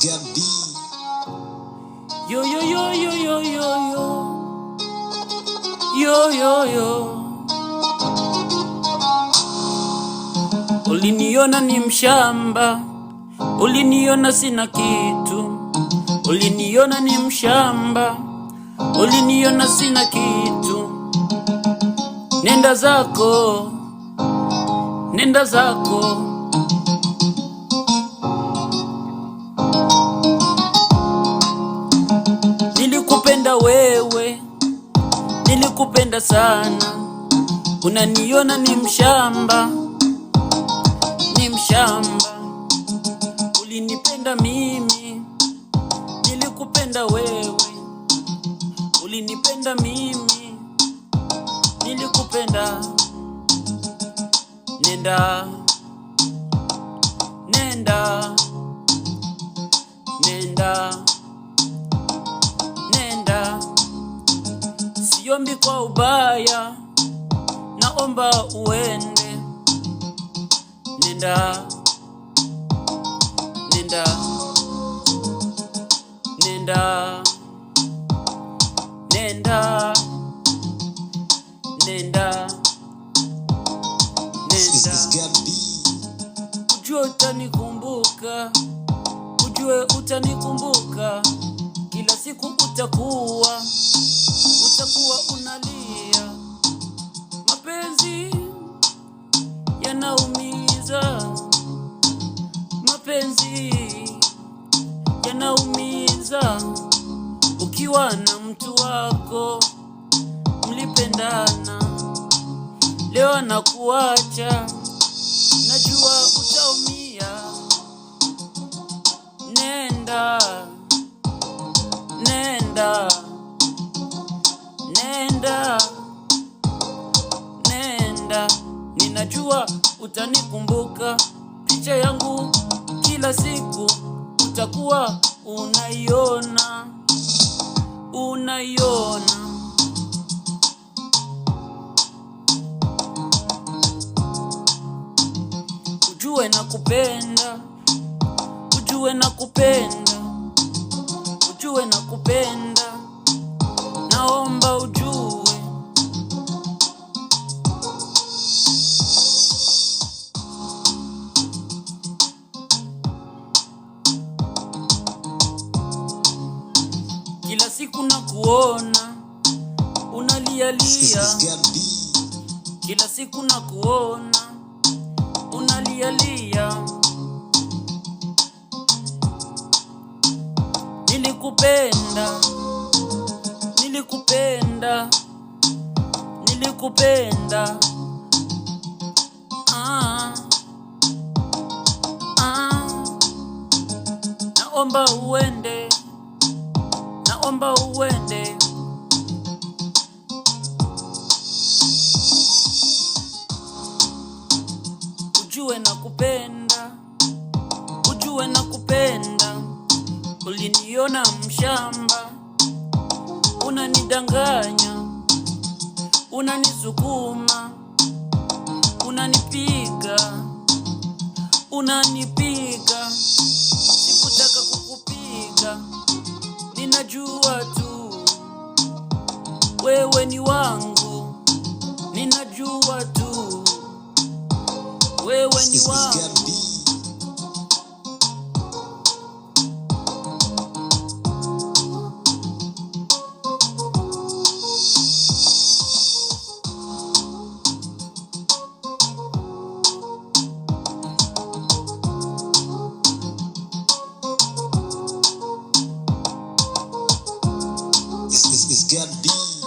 Gabi. Yo yo yo yo yo yo yo yo yo yo. Uliniona ni mshamba, uliniona sina kitu. Uliniona ni mshamba, uliniona sina kitu. Nenda zako, nenda zako. Nilikupenda wewe, nilikupenda sana. Unaniona ni mshamba, ni mshamba. Ulinipenda mimi, nilikupenda wewe. Ulinipenda mimi, nilikupenda. Nenda, nenda, nenda, nenda. Siombi kwa ubaya, naomba uende. Nenda, nenda, nenda, nenda, nenda, nenda. Ujue utanikumbuka, ujue utanikumbuka. Kila siku utakuwa unalia. Mapenzi yanaumiza, mapenzi yanaumiza. Ukiwa na mtu wako mlipendana, leo anakuacha, najua utaumia. Nenda, nenda, nenda, nenda. Ninajua utanikumbuka, picha yangu kila siku utakuwa unaiona, unaiona. Ujue nakupenda, ujue nakupenda, ujue nakupenda. Naomba ujue. Kila siku nakuona unalialia, kila siku nakuona unalialia. Nilikupenda, nilikupenda, nilikupenda. Naomba uende, naomba uende. Ujue nakupenda, ujue nakupenda. Uliniona mshamba, unanidanganya, unanisukuma, unanipiga, unanipiga. Sikutaka kukupiga, ninajua tu wewe ni wangu, ninajua tu wewe ni wangu. It's Gabi.